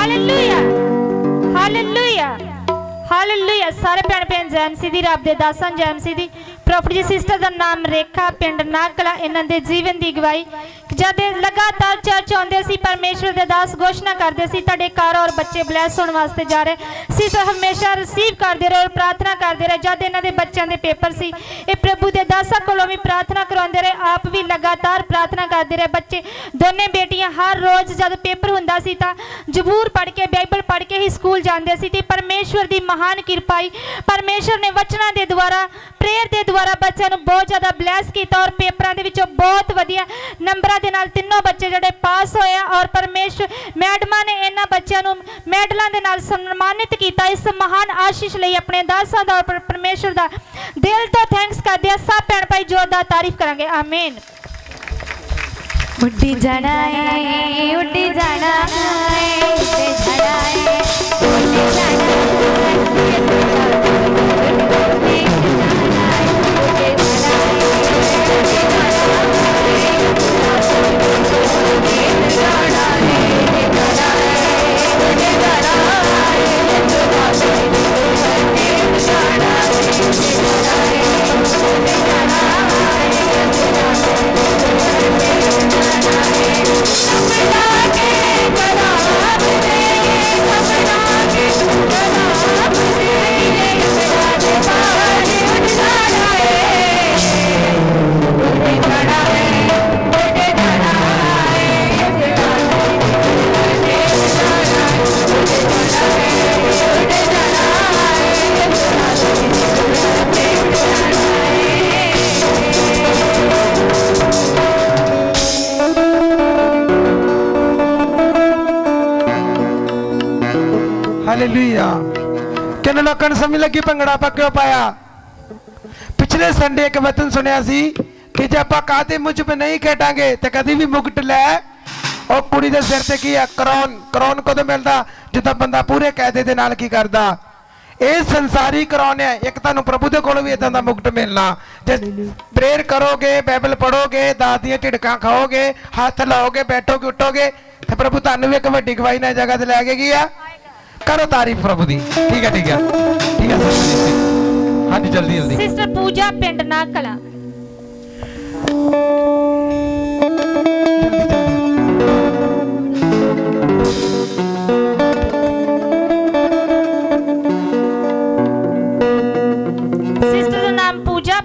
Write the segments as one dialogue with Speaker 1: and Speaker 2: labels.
Speaker 1: Hallelujah hallelujah hallelujah. सारे भैन भैन जैन सीधी रब दे दासन जैन सीधी प्रॉफिट जी सिस्टर का नाम रेखा पिंड नाकला इन्हां दे जीवन की गवाही जब लगातार चर्च आते सी परमेश्वर के दास घोषणा करते सी तुहाडे घर और बच्चे ब्लैस होने वास्ते जा रहे सी तो हमेशा रिसीव करते रहे और प्रार्थना करते रहे। जब इन्हां दे बच्चों के पेपर सी ये प्रभु के दासां कोलों भी प्रार्थना करवाते रहे आप भी लगातार प्रार्थना करते रहे। बच्चे दोने बेटियां हर रोज़ जब पेपर हुंदा सी तां जबूर पढ़ के बाइबल पढ़ के ही स्कूल जाते सी। परमेश्वर की महान कृपाई परमेश्वर ने वचना के द्वारा प्रेयर के द्वारा बच्चों को बहुत ज़्यादा ब्लैस किया और पेपरों के विचों बहुत वधिया नंबरों के नाल तीनों बच्चे जोड़े पास होए और परमेश्वर मैडमां ने इन्हां बच्चों को मैडलों के नाल सम्मानित किया। इस महान आशीष लई अपने दासां दा और परमेश्वर दा दिल तो थैंक्स करदे आ। सब भैन भाई जोरदार तारीफ करांगे आमीन।
Speaker 2: उड्डी जाना है उड्डी जाना है उड्डी जाना है उड्डी जाना
Speaker 3: हालेलुया। किन लोगों ने समझ लगी भंगड़ा आप क्यों पाया? पिछले संडे एक वचन सुनिया सी कि जब आप कादे मुझ पे नहीं खेटांगे तो कभी भी मुकुट लै और कुड़ी दे सिर ते की है करौन करौन को तो मिलता जिदा बंदा पूरे कायदे दे नाल की करदा। ये संसारी करौन है एक तुहानू प्रभु दे कोलों भी इदां दा मुकुट मिलना। जे प्रेयर करोगे बाइबल पढ़ोगे दास दियां ढिडकां खाओगे हाथ लाओगे बैठोगे उठोगे तो प्रभु तुहानू भी एक वड्डी गवाही नाल जगह ते लैके गया। करो तारीफ प्रभु दी। ठीक है ठीक है ठीक है। हाँ जी जल्दी जल्दी।
Speaker 1: सिस्टर पूजा पिंड नाकला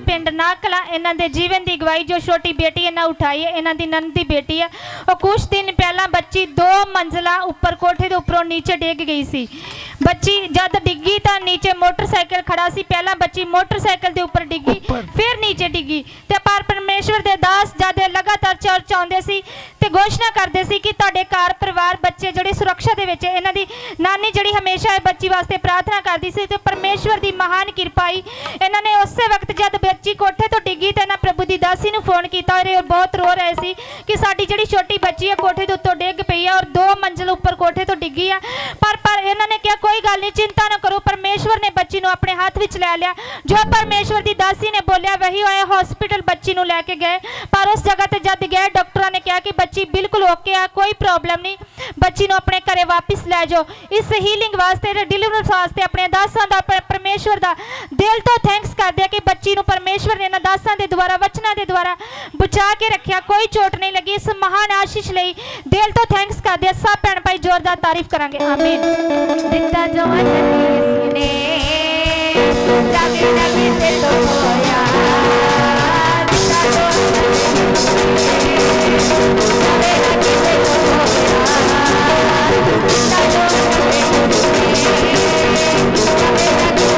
Speaker 1: पिंड नाकला इन्हां दे जीवन की गवाही जो छोटी बेटी इन्हां उठाई है इन्हां दी नंद दी बेटी है और कुछ दिन पहला बच्ची 2 मंजिला ऊपर कोठे के उपरों नीचे डिग गई सी। बच्ची जब डिगी तो नीचे मोटरसाइकिल खड़ा सी पहला बच्ची मोटरसाइकिल के ऊपर डिगी फिर नीचे डिगी ते पर परमेश्वर दे दास जब लगातार चर्च आउंदे सी ते घोषणा करते सी कि तुहाडे घर परिवार बच्चे जिहड़े सुरक्षा दे विच इन्हां दी नानी जिहड़ी हमेशा बच्ची वास्ते प्रार्थना करती सी ते परमेश्वर की महान कृपाई इन्हां ने उस वक्त जब बच्ची कोठे तो डिगी तो इन्हां प्रभु की दासी नूं फोन किया और बहुत रो रहे सी कि साडी जिहड़ी छोटी बच्ची है कोठे के उत्तों डिग पई है और 2 मंजिल ऊपर कोठे तो डिगी है पर इन्हां ने कहा कोई गल नहीं चिंता न करो परमेश्वर ने बच्ची नूं अपने हाथ विच लै लिया। जो परमेश्वर की दासी ने बोलिया वही होया हॉस्पिटल बच्ची नूं लैके गए पर उस जगह ते जद गए डॉक्टरों ने कहा कि बच्ची बिल्कुल ओके है कोई प्रॉब्लम नहीं बच्ची नूं अपने घरे वापस लै जाओ। इस हीलिंग वास्ते डिलीवरेंस वास्ते अपने दासां दा परमेश्वर दा दिल तो थैंक्स करदे कि बच्ची नूं परमेश्वर ने इन्हां दासां दे द्वारा वचनां दे द्वारा बचा के रखिया कोई चोट नहीं लगी। इस महान आशीष लई दिल तो थैंक्स करदे सब भैन भाई जोरदार तारीफ करांगे आमीन।
Speaker 2: दिता जो इसने जागे जागे से तो होया दिता जो जागे जागे से तो होया दिता जो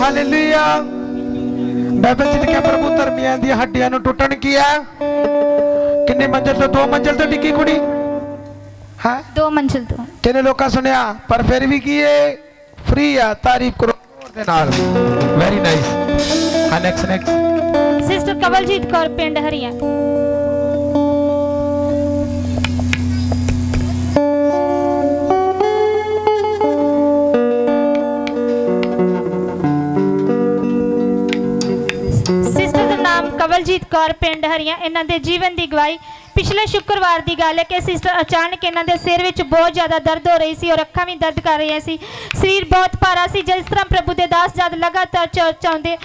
Speaker 3: हालेलुया। बाइबल च लिखा प्रभु धर्मियां दी हड्डियां नूं टुटण किया किन्ने मंजिल तो 2 मंजिल तो डिगी कुड़ी हां
Speaker 1: 2 मंजिल तो
Speaker 3: किन्ने लोकां सुनिया पर फिर भी की फ्री है तारीफ करो दे नाल। Very nice. हां नेक्स्ट
Speaker 1: सिस्टर कवलजीत कौर पिंड हरिया कवलजीत कौर पिंड हरियां इन्हां दे जीवन की गवाही। पिछले शुक्रवार की गल है कि सिस्टर अचानक इन्हां दे सिर विच बहुत ज़्यादा दर्द हो रही सी और अखां भी दर्द कर रही सी, शरीर बहुत भारा सी। जिस तरह प्रभु के दास जद लगातार चर्च आउंदे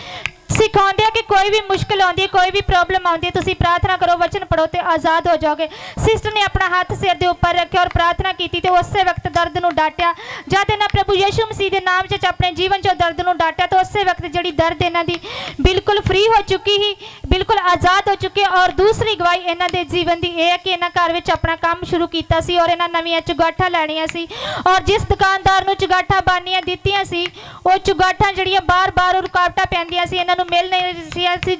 Speaker 1: सिखाते कि कोई भी मुश्किल आती है, कोई भी प्रॉब्लम आती है, तुसी प्रार्थना करो, वचन पढ़ो तो आज़ाद हो जाओगे। सिस्टर ने अपना हाथ सिर के उपर रखा और प्रार्थना की तो उस वक्त दर्द को डांटिया। जब इन्हें प्रभु यीशु मसीह के नाम च अपने जीवन चो दर्द को डांटिया तो उस वक्त जी दर्द इन्हों की बिल्कुल फ्री हो चुकी ही, बिल्कुल आज़ाद हो चुके। और दूसरी गवाही इन्हों के जीवन की यह है कि इन्हें घर में अपना काम शुरू किया सी और इन्हें नवीं चुगाठा लैनिया सी और जिस दुकानदार को चुगाठा बानिया दित्तियां सी वो चुगाठा जड़ियाँ बार बार रुकावटा पैंदियां सी, इन्हों मिल नहीं सी।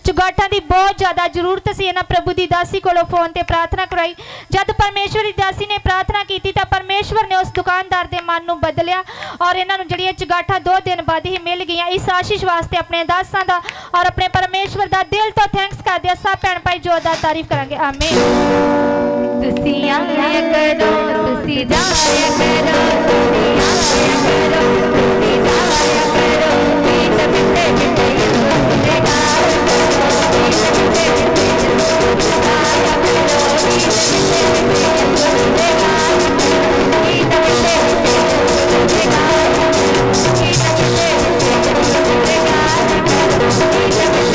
Speaker 1: चुगाठा की बहुत ज़्यादा जरूरत सी। इन्हें प्रभु की दासी को फोन पर प्रार्थना करवाई। जब परमेश्वर की दासी ने प्रार्थना की तो परमेश्वर ने उस दुकानदार के मन को बदलिया और इन्होंने जड़ियाँ चुगाठा 2 दिन बाद ही मिल गई। इस आशीष वास्ते अपने दासां दा और अपने परमेश्वर का दिल तो थैंक्स कर दिया। सब भैन भाई जोरदार तारीफ करांगे। आमीन।
Speaker 2: तुसी आया करो, तुसी जाया करो, तुसी आया करो, तुसी जाया करो, पीठ बिटे बिटे ये गाया करो, पीठ बिटे बिटे ये गाया करो, पीठ बिटे बिटे ये गाया करो, पीठ बिटे बिटे ये गाया करो, पीठ बिटे बिटे ये गाया करो, पीठ बिटे बिटे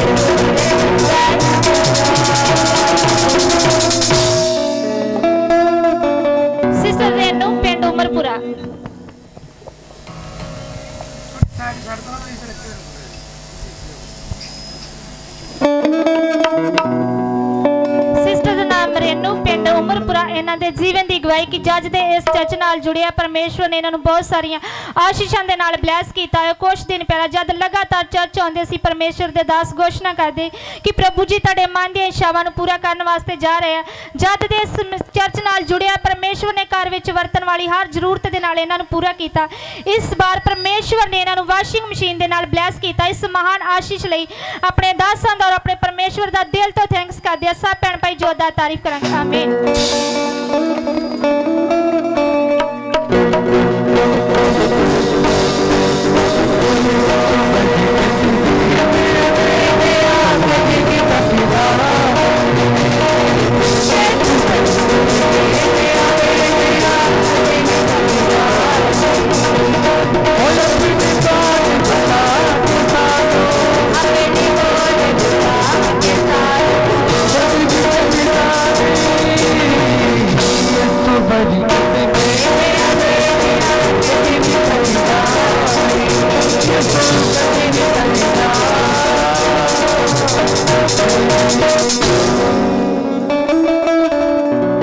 Speaker 2: ये गाया
Speaker 1: सिस्टर रेनू पिंड उमरपुरा। सिस्टर का नाम रेनू पिंड उमरपुरा। इन्हों के जीवन की गवाही कि जज के इस चर्च नाल जुड़िया परमेश्वर ने इन्होंने बहुत सारिया आशीषां दे नाल ब्लैस किया है। कुछ दिन पहला जब लगातार चर्च आते सी परमेश्वर के दास घोषणा करते कि प्रभु जी तुहाडे मन दी इच्छावां नूं पूरा करने वास्ते जा रहे हैं। जद दे इस चर्च नाल जुड़िया परमेश्वर ने घर विच वरतन वाली हर जरूरत दे नाल इन्हां नूं पूरा किया। इस बार परमेश्वर ने इन्हां नूं वाशिंग मशीन दे नाल ब्लैस किया। इस महान आशीष लई अपने दासां दा और अपने परमेश्वर दा दिल तो थैंक्स करदे आ। सब भैन भाई जोरदार तारीफ करांगे। आमीन।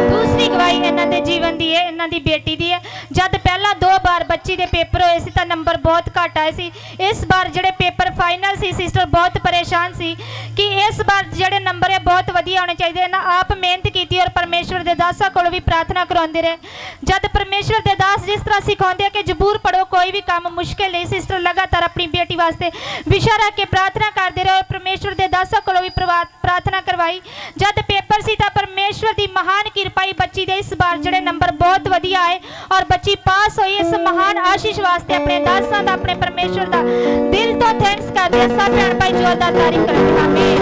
Speaker 1: दूसरी गवाही इन्हां दे जीवन दी है, इन्हां दी बेटी दी है। जद पहला 2 बार बच्ची दे पेपर होए सी तां नंबर बहुत घट आए सी। इस बार जेडे पेपर फाइनल सी सिस्टर बहुत परेशान सी कि इस बार जेडे नंबर है बहुत वधिया होने चाहिए। इन्हां आप मेहनत की और परमेश्वर दे दासां कोलों भी प्रार्थना करवाउंदे रहे। जद परमेश्वर दे दास जिस तरह सिखाउंदे हैं कि जबूर पढ़ो, कोई भी काम मुश्किल नहीं। सिस्टर लगातार अपनी बेटी वास्ते विशा रख के प्रार्थना करते रहे और परमेश्वर दे दासां कोलों भी प्रार्थना करवाई। जद पेपर सी तां परमेश्वर की महान किरपाई बच्ची दे इस बार जेडे नंबर बहुत वधिया आए और बच्ची पास हुई। इस महान आशीष वास्ते अपने दासां दा अपने परमेश्वर दा दिल तो थैंक्स करदे। सब भैन भाई जोरदार तारीफ करेंगे। आमीन।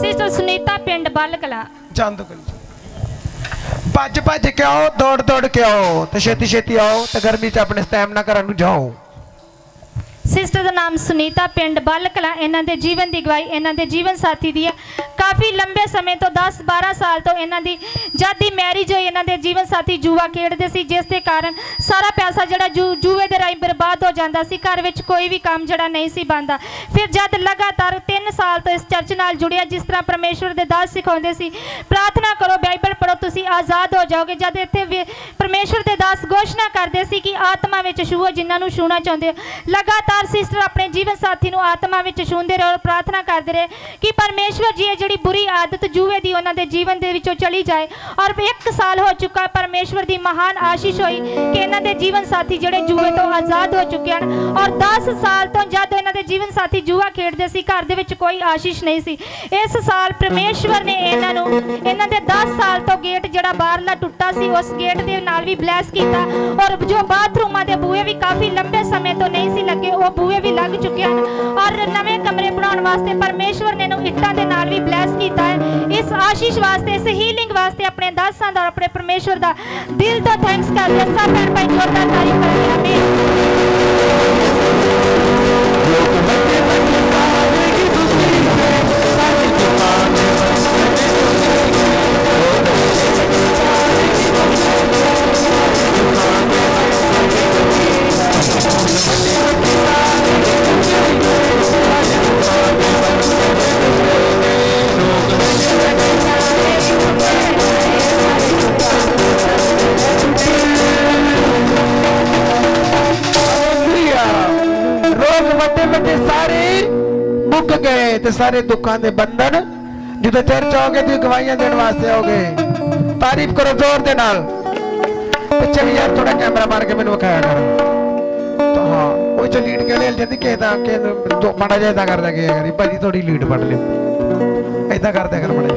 Speaker 1: सिस्टर सुनीता पिंड बलकला।
Speaker 3: चांद भज भज के आओ, दौड़ दौड़ के आओ, तो छेती छेती आओ, तो गर्मी च अपने स्टैमिना घर नूं जाओ।
Speaker 1: सिस्टर का नाम सुनीता पिंड बलकला। इन्हां दे जीवन की गवाही इन्हां दे जीवन साथी दी है। काफ़ी लंबे समय तो 10-12 साल तो इन्हां दी जद दी मैरिज हुई इन्हां दे जीवन साथी जुआ खेडते सी, जिस दे कारण सारा पैसा जड़ा जुए दे राही बर्बाद हो जाता सी। घर विच कोई भी काम जड़ा नहीं सी बनता। फिर जद लगातार 3 साल तो इस चर्च नाल जुड़िया, जिस तरह परमेश्वर दे दास सिखाउंदे सी प्रार्थना करो, बाइबल पढ़ो, तुसी आज़ाद हो जाओगे। जद इत्थे परमेश्वर परमेश्वर के दास घोषणा करते सी कि आत्मा में छूओ जिन्होंने छूना चाहते हो। लगातार सिस्टर अपने जीवन साथी को आत्मा में छूंदे रहे और प्रार्थना करते रहे कि परमेश्वर जी जी बुरी आदत जुए की उन्होंने जीवन के विचों चली जाए। और 1 साल हो चुका, परमेश्वर की महान आशीष हुई कि इन्हों के जीवन साथी जोड़े जुए तो आज़ाद हो चुके हैं। और 10 साल तो जब इन्हों के जीवन साथी जुआ खेडते सी घर दे विच कोई आशीष नहीं सी। इस साल परमेश्वर ने इन्हों के 10 साल तो गेट जड़ा बाहरला टुटा सी उस गेट के नाल भी ब्लैस किया। और जो बाथरूमां दे बूहे भी काफ़ी लंबे समय तो नहीं सी लगे, वो बूहे भी लग चुके हैं। और नवे कमरे बनाने वास्ते परमेश्वर ने इट्टां दे नाल भी ब्लैस किया है। इस आशीष वास्ते, इस हीलिंग वास्ते अपने दासां दा अपने परमेश्वर दा दिल तो थैंक्स करदे। सब भैन भाई जोरदार तारीफ करें। आमीन।
Speaker 3: मुक गए ते सारे दुखों के बंधन जो चर्च आओगे तो गवाहियां देने वास्ते आओगे। तारीफ करो जोर दे नाल। पिछे भी यार थोड़ा कैमरा मार के मैंने विखाया कर। तो हाँ वो जो लीड के ले जाती कहता के जो माड़ा जा इदा कर दे यार भाजी थोड़ी लीड पढ़ ले इदा कर दे कर माड़ा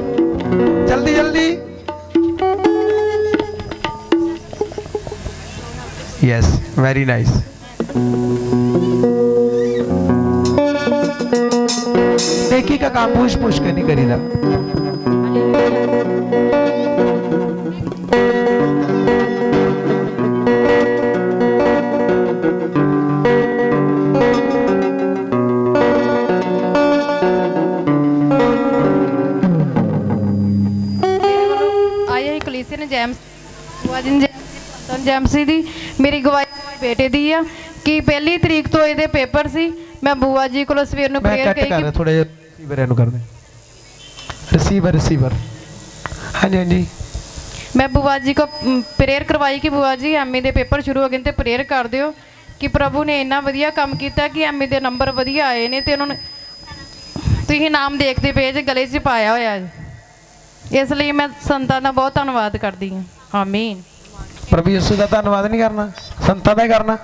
Speaker 3: जल्दी जल्दी। Yes very nice. नेकी का काम पूछ पूछ कर नहीं करीदा।
Speaker 2: आया कलीसियन जैमसी दी मेरी गवाही बेटे दी आ कि 1 तरीक तो ये पेपर सी। मैं बुआ जी को सवेर में प्रेयर कही
Speaker 3: थोड़े रिसीवर कर दे रिसीवर रिसीवर। हाँ जी हाँ जी।
Speaker 2: मैं बुआ जी को प्रेयर करवाई कि बुआ जी एमए के पेपर शुरू हो गए तो प्रेयर कर दियो कि प्रभु ने इन्ना वधिया काम किया कि एमए के नंबर वधिया आए ने तो उन्होंने तुसीं नाम देखते पे जे गले च पाया होया। इसलिए मैं संतां दा बहुत धन्नवाद करदी हां। आमीन।
Speaker 3: प्रभु यीशु का धन्नवाद नहीं करना, संतां दा करना।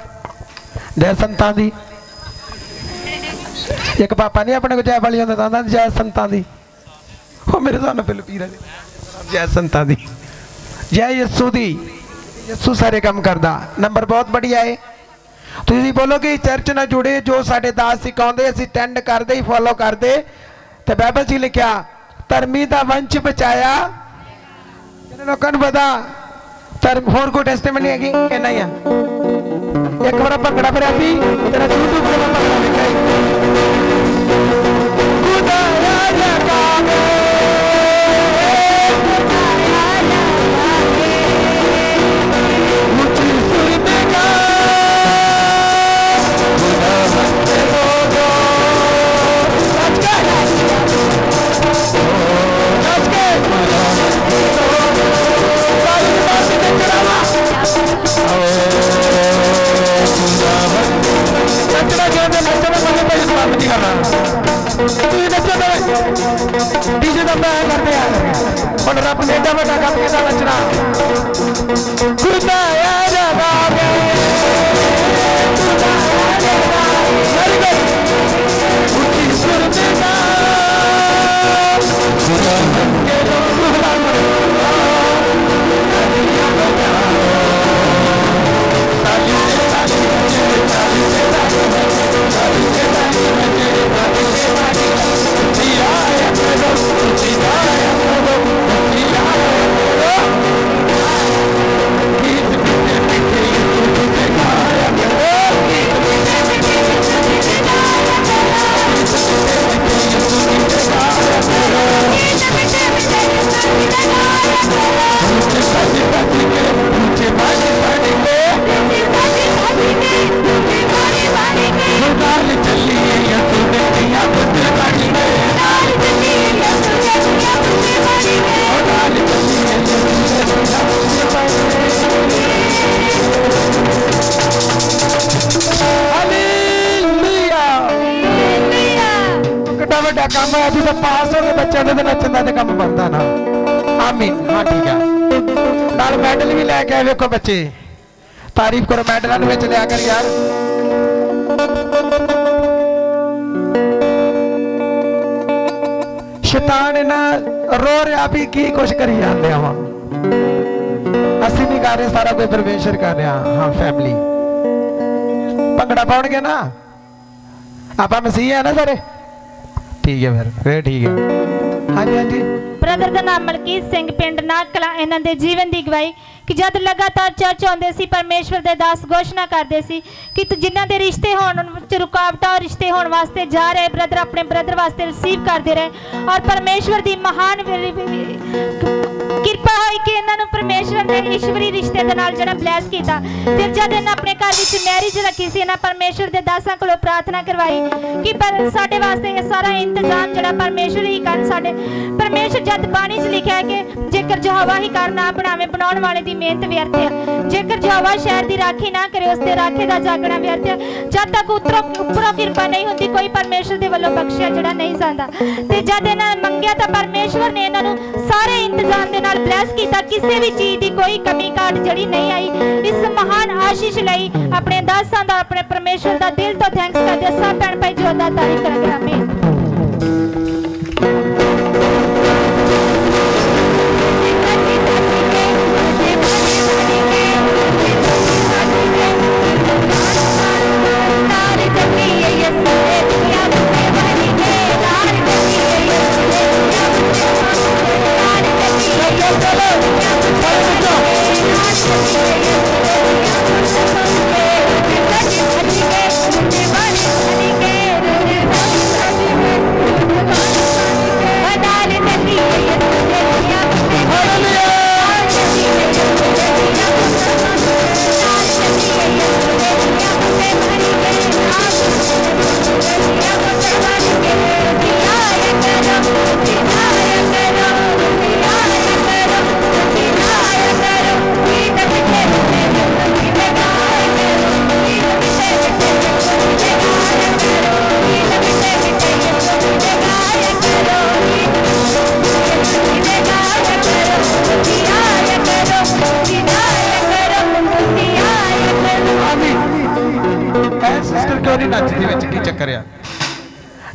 Speaker 3: जय संतां दी। एक पापा नहीं अपने को जय वाली होंदा जय संतां दी। वो मेरे सामने पहले पीरा जय संतां दी, जय यीशु दी। यीशु सारे काम करदा। नंबर बहुत बढ़िया है। तुसीं बोलो कि चर्च ना जुड़े जो साडे दास सिखाउंदे असीं अटेंड करदे ही फॉलो करदे ते बाइबल च लिखिया धर्मी दा वंश बचाया लोकां नूं पता धर्म होर कोई टेस्टमेंट नहीं हैगी इन्ना ही आ। एक बार भंगड़ा भरिया सी तेरा यूट्यूब पे भंगड़ा देखा खुदाया जगावे ऊंची सुर में गा खुदा बंदे लोगो नाच के सारी बात ने करावा नचना कहते नचना वाले पे इस्लाम नहीं करना तू नचो तो डीजे का मैं करते यार और रब ने एडा बड़ा काम किया नचना खुदा यार बाबे खुदा यार बाबे ऊंची सुर में गा खुदा के खुदा ਵੱਡਾ ਕੰਮ ਹੈ ਜਦੋਂ ਪਾਸ ਹੋ ਗਏ ਬੱਚਿਆਂ ਦੇ ਨੱਚਣ ਦਾ ਤੇ ਕੰਮ ਬਣਦਾ ਨਾ ਆਮੀਨ ਹਾਂ ਠੀਕ ਹੈ ਨਾਲ ਮੈਡਲ ਵੀ ਲੈ ਕੇ ਆਏ ਵੇਖੋ ਬੱਚੇ ਤਾਰੀਫ ਕਰੋ ਮੈਡਲਾਂ ਨੂੰ ਵਿੱਚ ਲਿਆ ਕਰ ਯਾਰ शैतान ना रो रहा भी की कुछ करी जाते वा असि नहीं कर रहे सारा कोई परमेश्वर कर रहा हाँ फैमिली भंगड़ा पाउणगे ना आप मसीह है ना सारे ठीक है फिर ठीक है हाँ जी हाँ जी
Speaker 1: ब्रदर का नाम मलकीत सिंह पिंड नागकला इन्हां दे जीवन की गवाही कि जब लगातार चर्च आउंदे सी परमेश्वर दे दास घोषणा करते सी कि जिन्हां दे रिश्ते होण च रुकावटां और रिश्ते होण वास्ते जा रहे ब्रदर अपने ब्रदर वास्ते रिसीव करते रहे और परमेश्वर की महान किरपा हुई कि इन्हां नूं परमेश्वर ने ईश्वरी रिश्ते दे नाल जिहड़ा ब्लैस कीता फिर जद इन्हां अपने घर विच मैरिज रखी सी इन्हां परमेश्वर दे दासां कोलों प्रार्थना करवाई कि पर साडे वास्ते ये सारा इंतजाम जिहड़ा परमेश्वर ही कर साडे परमेश्वर जद बाणी च लिखिया है कि जेकर यहोवा ही कर ना बनावे बनाउण वाले दी मेहनत व्यर्थ है जेकर यहोवा शहर दी राखी ना करे उसते राखे दा जागना व्यर्थ है जद तक उपरों किरपा नहीं हुंदी कोई परमेश्वर दे वल्लों बख्शिया जिहड़ा नहीं जांदा ते जद इन्हां मंगिया तां परमेश्वर ने इन्हां नूं सारे इंतजाम दे नाल ब्लैस कीता किसी भी चीज की कोई कमी घाट जिहड़ी नहीं आई इस महान आशीष लई अपने दासां दा अपने परमेश्वर दा दिल तो थैंक्स करदे सब भैण भाई जोरदार तारीफ करांगे आमीन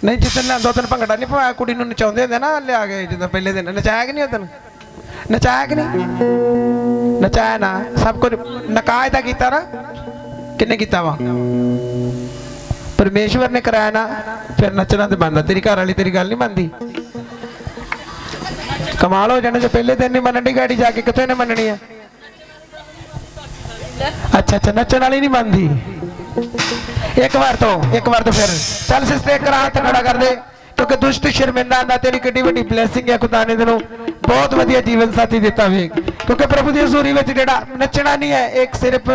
Speaker 3: नहीं जिस दिन दो दिन भंगड़ा नहीं पवाया कुड़ी नचाते होंगे ना लिया के जो पहले दिन नचाया कि नहीं उस दिन नचाया कि नहीं नचाया ना सब कुछ नकाज का किया ना किन्ने किया वा परमेश्वर ने कराया ना फिर नचना तो बनता तेरी घर वाली तेरी गल नहीं बनती कमाल हो जाने जो पहले दिन नहीं मननी गाड़ी जाके कितने ने मननी है अच्छा अच्छा नचन वाली नहीं बनती एक बार तो फिर चल सिस्टर एक हाथ खड़ा कर दे क्योंकि दुष्ट शर्मिंदा आंदा तेरी किड्डी वड्डी ब्लैसिंग है खुदा ने तेनों बहुत वधिया जीवन साथी दिता वे क्योंकि प्रभु दी हजूरी विच जेड़ा नचना नहीं है एक सिर्फ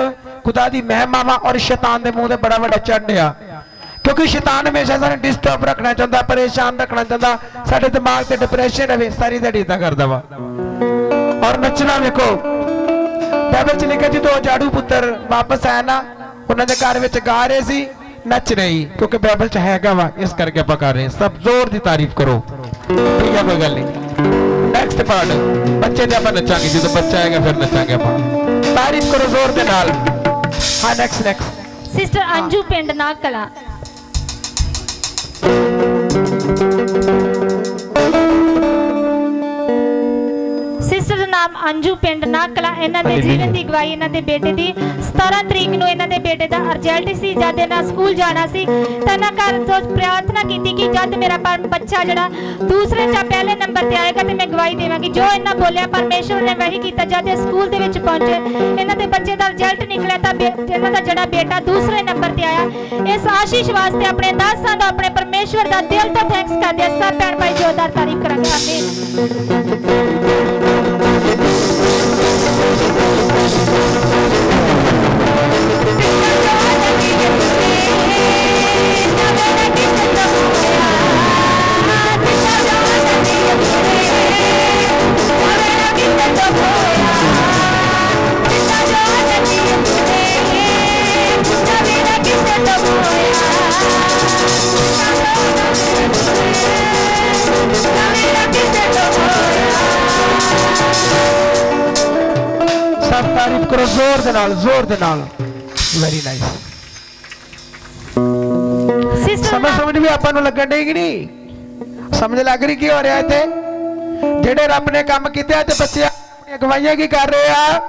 Speaker 3: खुदा दी महिमा वा और शैतान दे मुंह ते बड़ा बड़ा चढ़ आ क्योंकि शैतान हमेशा सानू डिस्टर्ब रखना चाहता परेशान रखना चाहता साडे दिमाग ते डिप्रेशन रहे सारी दिहाड़ी इदां करदा वा और नचना देखो बाइबल च लिखिया जो जाड़ू पुत्र वापस आया ना उन्होंने घर में गा रहे सी नच रही क्योंकि बाइबल च हैगा वा इस करके आप कर रहे हैं सब जोर की तारीफ करो ठीक है कोई गल नहीं नेक्स्ट पार्ट बच्चे ने आप नचांगे जो बच्चा आएगा फिर नचांगे आप तारीफ करो जोर के नाल हाँ नेक्स्ट
Speaker 1: सिस्टर अंजू पिंड नागकला सिस्टर का नाम अंजू पिंड नागकला इन्हां दे जीवन की गवाही इन्हां दे बेटे दी 17 तरीक नूं इन्हां दे बेटे दा रिजल्ट सी जद इन्हां स्कूल जाना सी तां इन्हां घर तो प्रार्थना की कि जद मेरा बच्चा जिहड़ा दूसरे चा पहले नंबर ते आएगा तो मैं गवाही देवांगी जो इन्हां बोलिया परमेश्वर ने वही कीता जद स्कूल दे विच पहुंचे इन्हां दे बच्चे दा रिजल्ट निकलिया तां इन्हां दा जिहड़ा बेटा दूसरे नंबर ते आया इस आशीष वास्ते अपने दासां दा अपने परमेश्वर दा दिल तो थैंक्स करदे सब भैण भाई जोरदार तारीफ करांगे आमीन
Speaker 2: Oh,
Speaker 3: तारीफ करो जोर दे नाल, जोर दे नाल। Very nice. समझ समझ भी आपन नु लगन देगी नहीं, समझ लग रही की हो रहा है थे जेडे रब ने काम किया ते बच्चे अपनी गवाइयां की कर रहे हैं।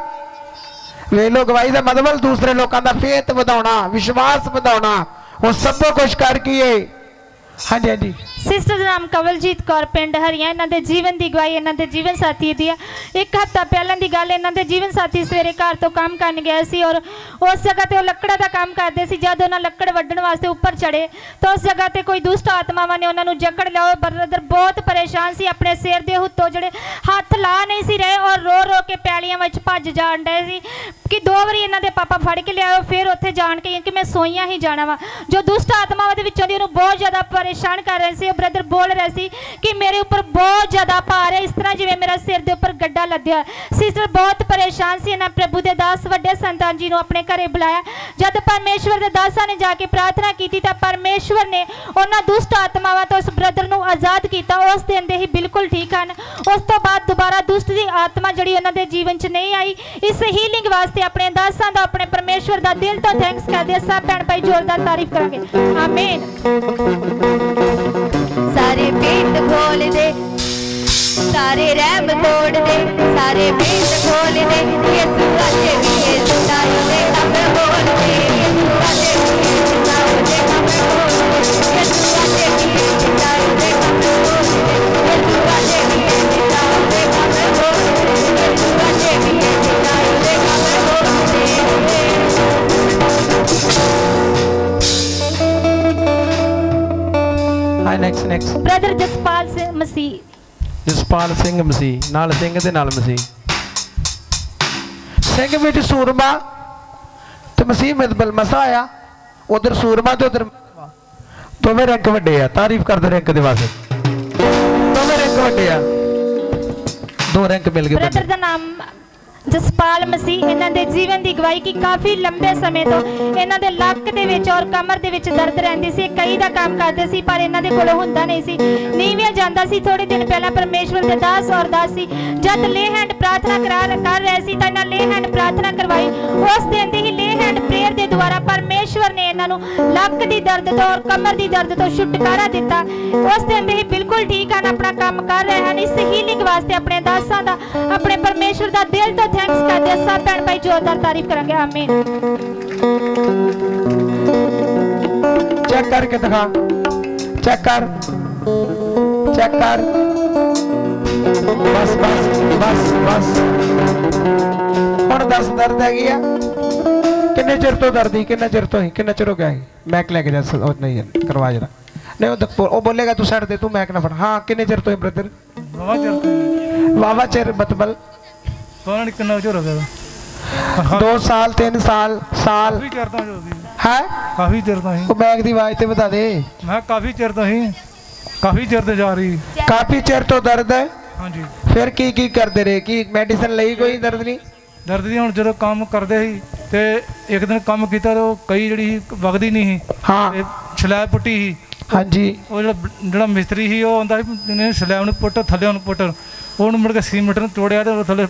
Speaker 3: वे लोग गवाही का मतलब दूसरे लोगों का फेत बढ़ाना, विश्वास बढ़ाना, वो सब कुछ करके। हाँ जी हाँ जी।
Speaker 1: सिस्टर ਦਾ ਨਾਮ ਕਵਲਜੀਤ ਕੌਰ ਪਿੰਡ ਹਰੀਆਂ। ਇਹਨਾਂ ਦੇ ਜੀਵਨ ਦੀ ਗਵਾਹੀ ਇਹਨਾਂ ਦੇ ਜੀਵਨ ਸਾਥੀ ਦੀ ਹੈ। ਇੱਕ ਹਫ਼ਤਾ ਪਹਿਲਾਂ ਦੀ ਗੱਲ, ਇਹਨਾਂ ਦੇ ਜੀਵਨ ਸਾਥੀ ਸਵੇਰੇ ਘਰ ਤੋਂ ਕੰਮ ਕਰਨ ਗਏ ਸੀ ਔਰ ਉਸ ਜਗ੍ਹਾ ਤੇ ਉਹ ਲੱਕੜਾਂ ਦਾ ਕੰਮ ਕਰਦੇ ਸੀ। ਜਦ ਉਹਨਾਂ ਲੱਕੜ ਵੱਢਣ ਵਾਸਤੇ ਉੱਪਰ ਚੜੇ ਤਾਂ ਉਸ ਜਗ੍ਹਾ ਤੇ ਕੋਈ ਦੁਸ਼ਟ ਆਤਮਾਵਾਂ ਨੇ ਉਹਨਾਂ ਨੂੰ ਜਕੜ ਲਿਆ। ਉਹ ਬਰਦਰ ਬਹੁਤ ਪਰੇਸ਼ਾਨ ਸੀ, ਆਪਣੇ ਸਿਰ ਦੇ ਉੱਤੋਂ ਜਿਹੜੇ ਹੱਥ ਲਾ ਨਹੀਂ ਸੀ ਰਹੇ ਔਰ ਰੋ ਰੋ ਕੇ ਪੈਲੀਆਂ ਵਿੱਚ ਭੱਜ ਜਾਣ ਡਏ ਸੀ ਕਿ 2 ਵਾਰੀ ਇਹਨਾਂ ਦੇ ਪਾਪਾ ਫੜ ਕੇ ਲਿਆਓ। ਫਿਰ ਉੱਥੇ ਜਾਣ ਕੇ ਕਿ ਮੈਂ ਸੋਈਆਂ ਹੀ ਜਾਣਾ ਵਾ। ਜੋ ਦੁਸ਼ਟ ਆਤਮਾਵਾਂ ਦੇ ਵਿੱਚੋਂ ਦੀ ਉਹਨੂੰ ਬਹੁਤ ਜ਼ਿਆਦਾ ਪਰੇਸ਼ਾਨ ਕਰ ਰਹੇ ਸੀ। ब्रदर बोल रहे सी कि मेरे ऊपर बहुत ज़्यादा भार है, इस तरह जिवें मेरा सिर के ऊपर गड्ढा लद्या। सिस्टर बहुत परेशान सी। इन्हें प्रभु के दास वड्डे संतान जी को अपने घरे बुलाया। जब परमेश्वर के दासा ने जाके प्रार्थना की तो परमेश्वर ने उन्होंने दुष्ट आत्मावां तो उस ब्रदर को आज़ाद किया। उस दिन दे ही बिल्कुल ठीक हैं। उस तो बाद दोबारा दुष्ट की आत्मा जी उन्होंने जीवन च नहीं आई। इस हीलिंग वास्ते अपने दासां दा, अपने परमेश्वर का दिल तो थैंक्स करते। सब भैन भाई जोरदार तारीफ करेंगे। आमीन।
Speaker 2: सारे पेट खोल दे, सारे रैम तोड़ दे, सारे पेट खोल दे। यीशु आजे भी है जिंदा, ये हम बोल दे। यीशु आजे भी है जिंदा, ये हम बोल दे। यीशु आजे भी है जिंदा, ये हम बोल दे। यीशु आजे भी है जिंदा, ये हम बोल दे। यीशु आजे भी है जिंदा, ये हम बोल दे।
Speaker 3: हाँ next next.
Speaker 1: Brother Jaspal Singh Masih.
Speaker 3: Jaspal Singh Masih नाल सिंह दे नाल मसीह। सिंह विच सूरमा ते मसीह में मसा आया। उधर सूरमा ते उधर दोवें रंग वड्डे आ। तारीफ करदे रंग दे वास्ते, दोवें रंग वड्डे आ, 2 रंग मिल गए।
Speaker 1: ब्रदर दा नाम जसपाल मसीह। इन्हां दे जीवन की गवाही कि काफ़ी लंबे समय तो इन्हां दे लक दे विच और कमर दे विच दर्द रहिंदी सी। कई दा काम करदे सी पर इन्हां दे कोलों हुंदा नहीं सी, नीवियां जांदा सी। थोड़े दिन पहला परमेश्वर दे दास और दासी जद ले हैंड प्रार्थना कर रहे सी तां इन्हां ले हैंड प्रार्थना करवाई। उस दिन दी ही ले हैंड प्रेयर दे द्वारा परमेश्वर ने इन्हां नूं लक दी दर्द तो और कमर दी दर्द तो छुटकारा दिता। उस दिन दे ही बिल्कुल ठीक हैं, अपना काम कर रहे हैं। इस हीलिंग वास्ते अपने दासां दा, अपने परमेश्वर दा दिल तो थैंक्स करते। सब भैन भाई जोरदार तारीफ करेंगे। आमीन।
Speaker 3: चेक करके दिखा, चेक कर, चेक कर। बस बस बस बस। हुण दस दर्द हैगी आ किन्ने चिर तो दर्द ही, किन्ने चिर तो ही, किन्ने चिर हो गया? मैक लेके जा। नहीं करवा जरा। नहीं वो बोलेगा तू साइड दे, तू मैक ना फड़। हाँ किन्ने चिर तो है ब्रदर? वावा चिर मतलब 2 साल 3 साल साल है।
Speaker 4: काफी चिर तो ही
Speaker 3: वो बैग दी आवाज ते बता दे।
Speaker 4: मैं काफी चिर तो ही, काफी चिर तो जा रही।
Speaker 3: काफी चिर तो दर्द है।
Speaker 4: हाँ जी।
Speaker 3: फिर की करते रहे? की मेडिसिन ਲਈ कोई दर्द नहीं?
Speaker 4: दर्द दी हुण जदों काम करदे ਸੀ ਤੇ ਇੱਕ ਦਿਨ ਕੰਮ ਕੀਤਾ ਤੇ ਉਹ ਕਈ ਜਿਹੜੀ ਵਗਦੀ ਨਹੀਂ ਸੀ।
Speaker 3: ਹਾਂ
Speaker 4: ਤੇ ਸਲੈਬ ਪੁੱਟੀ ਸੀ।
Speaker 3: ਹਾਂਜੀ।
Speaker 4: ਉਹ ਜਿਹੜਾ ਮਿਸਤਰੀ ਸੀ ਉਹ ਆਉਂਦਾ ਸੀ ਇਹਨੇ ਸਲੈਬ ਨੂੰ ਪੁੱਟ, ਥੱਲੇ ਉਹਨੂੰ ਪੁੱਟ, ਉਹਨੂੰ ਮੁੜ ਕੇ ਸੀਮੈਂਟ ਨੂੰ ਤੋੜਿਆ ਤੇ ਉਹ ਥੱਲੇ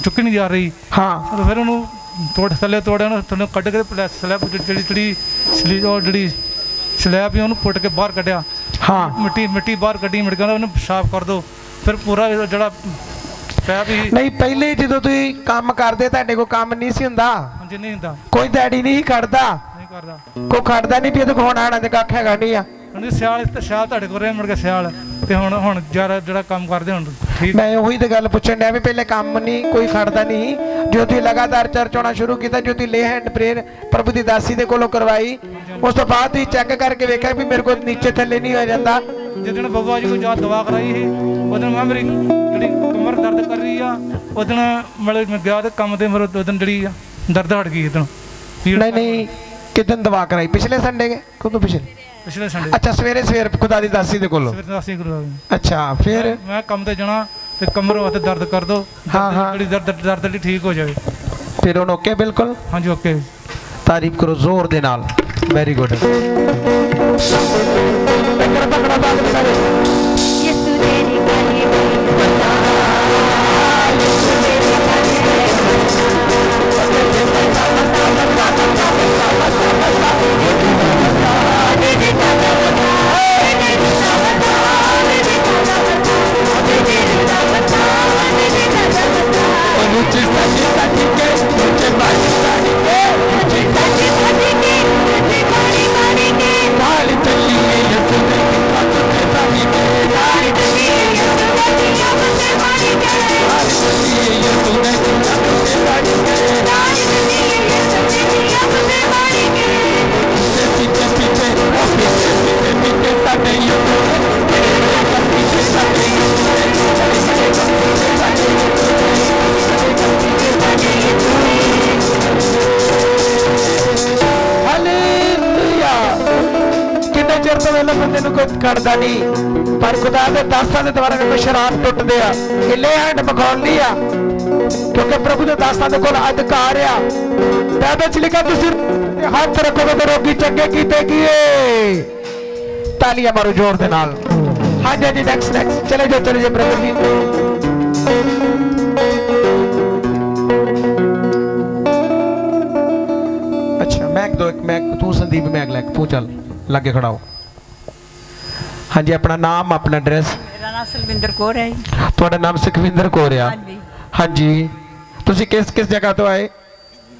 Speaker 4: ਚੁੱਕੀ ਨਹੀਂ ਜਾ ਰਹੀ।
Speaker 3: ਹਾਂ
Speaker 4: ਫਿਰ ਉਹਨੂੰ ਥੱਲੇ ਤੋੜਿਆ, ਉਹਨੂੰ ਥੱਲੇ ਕੱਢ ਕੇ ਸਲੈਬ ਜਿਹੜੀ ਸਲੈਬ ਸੀ ਉਹਨੂੰ ਪੁੱਟ ਕੇ ਬਾਹਰ ਕੱਢਿਆ।
Speaker 3: ਹਾਂ
Speaker 4: ਮਿੱਟੀ ਬਾਹਰ ਕੱਢੀ, ਮੁੜ ਕੇ ਉਹਨੂੰ ਸਾਫ਼ ਕਰ ਦੋ। ਫਿਰ ਪੂਰਾ ਜਿਹੜਾ ਪੈਪ ਹੀ
Speaker 3: ਨਹੀਂ ਪਹਿਲੇ ਜਦੋਂ ਤੁਸੀਂ ਕੰਮ ਕਰਦੇ ਤੁਹਾਡੇ ਕੋਲ ਕੰਮ ਨਹੀਂ ਸੀ ਹੁੰਦਾ?
Speaker 4: ਹਾਂਜੀ ਨਹੀਂ ਹੁੰਦਾ,
Speaker 3: ਕੋਈ ਦਿਹਾੜੀ ਨਹੀਂ ਕੱਢਦਾ,
Speaker 4: ਨਹੀਂ ਕਰਦਾ,
Speaker 3: ਕੋਈ ਖੜਦਾ ਨਹੀਂ ਵੀ ਇਹ ਤਾਂ ਹੁਣ ਆਣਾ ਤੇ ਕੱਖ ਹੈਗਾ ਨਹੀਂ ਆ।
Speaker 4: ਹੁਣ ਸਿਆਲ ਤੁਹਾਡੇ ਕੋਲ ਰਿਹਾ ਮੁੜ ਕੇ ਸਿਆਲ ਤੇ ਹੁਣ ਜਿਹੜਾ ਕੰਮ ਕਰਦੇ ਹੁਣ ਠੀਕ।
Speaker 3: ਮੈਂ ਉਹੀ ਤੇ ਗੱਲ ਪੁੱਛਣ ਡਿਆ ਵੀ ਪਹਿਲੇ ਕੰਮ ਨਹੀਂ ਕੋਈ ਖੜਦਾ ਨਹੀਂ, ਜੋ ਤੁਸੀਂ ਲਗਾਤਾਰ ਚਰਚ ਆਉਣਾ ਸ਼ੁਰੂ ਕੀਤਾ, ਜੋ ਤੁਸੀਂ ਲੇ ਹੈਂਡ ਪ੍ਰੇਅਰ ਪ੍ਰਭੂ ਦੀ ਦਾਸੀ ਦੇ ਕੋਲੋਂ ਕਰਵਾਈ, ਉਸ ਤੋਂ ਬਾਅਦ ਤੁਸੀਂ ਚੈੱਕ ਕਰਕੇ ਵੇਖਿਆ ਵੀ ਮੇਰੇ ਕੋਲ ਨੀਚੇ ਥੱਲੇ ਨਹੀਂ ਹੋ ਜਾਂਦਾ।
Speaker 4: ਜਿੱਦਣ ਬੱਬਾ ਜੀ ਕੋਲ ਜਾ ਦਵਾ ਕਰਾਈ ਸੀ ਉਦੋਂ ਮੈਂ ਮੇਰੀ ਜਿਹੜੀ ਕਮਰ ਦਰਦ ਕਰ ਰਹੀ ਆ ਉਦੋਂ ਮਤਲਬ ਮੈਂ ਗਿਆ ਤੇ ਕੰਮ ਤੇ ਮੇਰੇ ਉਦੋਂ ਜਿਹੜੀ ਦਰਦ ਹਟ ਗਈ ਉਦੋਂ।
Speaker 3: ਨਹੀਂ ਕਿਦਨ ਦਵਾ ਕਰਾਈ? ਪਿਛਲੇ ਸੰਡੇ ਕੇ ਕਦੋਂ? ਪਿਛਲੇ
Speaker 4: ਸੰਡੇ।
Speaker 3: ਅੱਛਾ ਸਵੇਰੇ ਖੁਦਾ ਦੀ ਦਾਸੀ ਦੇ ਕੋਲੋਂ। ਅੱਛਾ ਫਿਰ
Speaker 4: ਮੈਂ ਕੰਮ ਤੇ ਜਾਣਾ ਤੇ ਕਮਰ ਵਾਸਤੇ ਦਰਦ ਕਰ ਦੋ।
Speaker 3: ਹਾਂ
Speaker 4: ਜਿਹੜੀ ਦਰਦ ਠੀਕ ਹੋ ਜਾਵੇ।
Speaker 3: ਫਿਰ ਹੁਣ ਓਕੇ? ਬਿਲਕੁਲ
Speaker 4: ਹਾਂਜੀ ਓਕੇ।
Speaker 3: ਤਾਰੀਫ ਕਰੋ ਜ਼ੋਰ ਦੇ ਨਾਲ। Very good.
Speaker 2: ਯਿਸੂ ਤੇਰੀ ਗਲੀ
Speaker 3: तो वेले बंदे नूं कोई करदा नहीं, पर खुदा दे दासां दे द्वारा कोई शराब टुटदे आ, हिले हैंड मखाउण ली आ, क्योंकि प्रभु दे दासां दे कोल अधिकार आ। बाइबल च लिखा तुसीं हाथ रखोगे तो रोगी चंगे कीते कीए। तालियां मारो जोर दे नाल। हाँ जी जी, नेक्स्ट नेक्स्ट, चले जाओ प्रभु जी। अच्छा मैक दो, एक मैक तू संदीप मैक लैक तू चल लागे खड़ा हो। हाँ जी, अपना नाम अपना एड्रेस।
Speaker 5: मेरा नाम सुखविंदर कौर है जी।
Speaker 3: ਤੁਹਾਡਾ ਨਾਮ ਸੁਖਵਿੰਦਰ ਕੌਰ ਆ?
Speaker 5: ਹਾਂਜੀ
Speaker 3: ਹਾਂਜੀ। ਤੁਸੀਂ ਕਿਸ ਜਗ੍ਹਾ ਤੋਂ ਆਏ?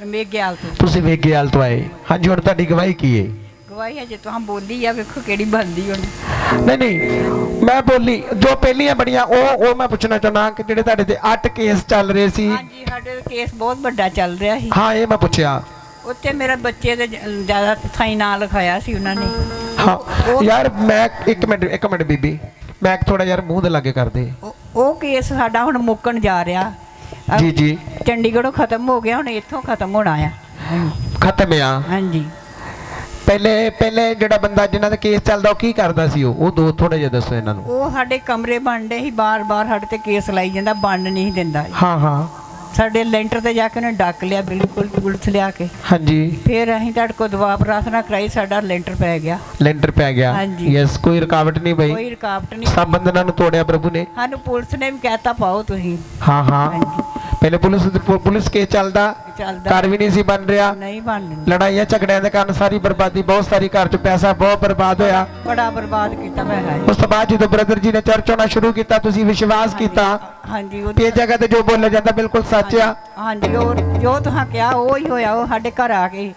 Speaker 5: ਮੇਘਿਆਲ ਤੋਂ।
Speaker 3: ਤੁਸੀਂ ਵੇਗੇਵਾਲ ਤੋਂ ਆਏ। ਹਾਂਜੀ, ਹੁਣ ਤੁਹਾਡੀ ਗਵਾਹੀ ਕੀ ਹੈ?
Speaker 5: ਗਵਾਹੀ ਹੈ ਜੇ ਤੁਸੀਂ ਬੋਲੀ ਆ, ਵੇਖੋ ਕਿਹੜੀ ਬਣਦੀ ਹੁਣ।
Speaker 3: ਨਹੀਂ ਮੈਂ ਬੋਲੀ ਜੋ ਪਹਿਲੀਆਂ ਬੜੀਆਂ ਉਹ ਮੈਂ ਪੁੱਛਣਾ ਚਾਹੁੰਦਾ ਕਿ ਜਿਹੜੇ ਤੁਹਾਡੇ ਤੇ 8 ਕੇਸ ਚੱਲ ਰਹੇ ਸੀ।
Speaker 5: ਹਾਂਜੀ, ਸਾਡੇ ਕੇਸ ਬਹੁਤ ਵੱਡਾ ਚੱਲ ਰਿਹਾ ਸੀ।
Speaker 3: ਹਾਂ ਇਹ ਮੈਂ ਪੁੱਛਿਆ।
Speaker 5: ਉੱਥੇ ਮੇਰੇ ਬੱਚੇ ਦੇ ਜ਼ਿਆਦਾ ਥਾਈ ਨਾਂ ਲਿਖਾਇਆ ਸੀ ਉਹਨਾਂ ਨੇ।
Speaker 3: ਹਾਂ ਯਾਰ ਮੈਂ ਇੱਕ ਮਿੰਟ ਬੀਬੀ, ਮੈਂ ਥੋੜਾ ਯਾਰ ਮੂੰਹ ਦੇ ਲਾਗੇ ਕਰ ਦੇ।
Speaker 5: ਉਹ ਕੇਸ ਸਾਡਾ ਹੁਣ ਮੁੱਕਣ ਜਾ ਰਿਹਾ
Speaker 3: ਜੀ ਜੀ।
Speaker 5: ਚੰਡੀਗੜ੍ਹੋਂ ਖਤਮ ਹੋ ਗਿਆ, ਹੁਣ ਇੱਥੋਂ ਖਤਮ ਹੋਣਾ ਆ।
Speaker 3: ਖਤਮ ਆ?
Speaker 5: ਹਾਂਜੀ।
Speaker 3: ਪਹਿਲੇ ਜਿਹੜਾ ਬੰਦਾ ਜਿਨ੍ਹਾਂ ਦਾ ਕੇਸ ਚੱਲਦਾ ਉਹ ਕੀ ਕਰਦਾ ਸੀ? ਉਹ ਦੋ ਥੋੜਾ ਜਿਹਾ ਦੱਸੋ ਇਹਨਾਂ ਨੂੰ।
Speaker 5: ਉਹ ਸਾਡੇ ਕਮਰੇ ਬਣਦੇ ਸੀ, ਬਾਰ-ਬਾਰ ਸਾਡੇ ਤੇ ਕੇਸ ਲਾਈ ਜਾਂਦਾ, ਬਣ ਨਹੀਂ ਦਿੰਦਾ।
Speaker 3: ਹਾਂ ਹਾਂ।
Speaker 5: ਸਾਡੇ ਲੈਂਟਰ ਤੇ ਜਾ ਕੇ ਉਹਨੇ ਡੱਕ ਲਿਆ, ਬਿਲਕੁਲ ਪੁਲਿਸ ਲਿਆ ਕੇ।
Speaker 3: ਹਾਂਜੀ।
Speaker 5: ਫਿਰ ਅਸੀਂ ਤੁਹਾਡੇ ਕੋਲ ਦੁਆ ਪ੍ਰਾਰਥਨਾ ਕਰਾਈ, ਸਾਡਾ ਲੈਂਟਰ ਪੈ ਗਿਆ।
Speaker 3: ਲੈਂਟਰ ਪੈ ਗਿਆ?
Speaker 5: ਹਾਂਜੀ।
Speaker 3: ਯੈਸ, ਕੋਈ ਰੁਕਾਵਟ ਨਹੀਂ ਬਈ?
Speaker 5: ਕੋਈ ਰੁਕਾਵਟ ਨਹੀਂ।
Speaker 3: ਸਭ ਬੰਧਨਾਂ ਨੂੰ ਤੋੜਿਆ ਪ੍ਰਭੂ ਨੇ।
Speaker 5: ਸਾਨੂੰ ਪੁਲਿਸ ਨੇ ਵੀ ਕਹਿਤਾ ਪਾਓ ਤੁਸੀਂ।
Speaker 3: ਹਾਂ ਹਾਂ। ਪਹਿਲੇ ਪੁਲਿਸ ਕੇਸ ਚੱਲਦਾ, ਘਰ ਵੀ ਨਹੀਂ ਸੀ ਬਣ ਰਿਹਾ,
Speaker 5: ਨਹੀਂ ਬਣ ਰਿਹਾ।
Speaker 3: ਲੜਾਈਆਂ ਝਗੜਿਆਂ ਦੇ ਕਾਰਨ ਸਾਰੀ ਬਰਬਾਦੀ, ਬਹੁਤ ਸਾਰੀ ਘਰ ਚ ਪੈਸਾ ਬਹੁਤ ਬਰਬਾਦ ਹੋਇਆ।
Speaker 5: ਬੜਾ ਬਰਬਾਦ ਕੀਤਾ ਮੈਂ।
Speaker 3: ਉਸ ਤੋਂ ਬਾਅਦ ਜਦੋਂ ਬ੍ਰਦਰ ਜੀ ਨੇ ਚਰਚ ਆਉਣਾ ਸ਼ੁਰੂ ਕੀਤਾ, ਤੁਸੀਂ ਵਿਸ਼ਵਾਸ ਕੀਤਾ।
Speaker 5: ਹਾਂਜੀ।
Speaker 3: ਇਹ ਜਗ੍ਹਾ ਤੇ ਜੋ ਬੋਲਿਆ ਜਾਂਦਾ ਬਿਲਕੁਲ ਸੱਚ ਆ।
Speaker 5: ਹਾਂਜੀ, ਉਹ ਜੋ ਤੁਸੀਂ ਕਿਹਾ ਉਹ ਹੀ ਹੋਇਆ। ਉਹ ਸਾਡੇ ਘਰ ਆ ਕੇ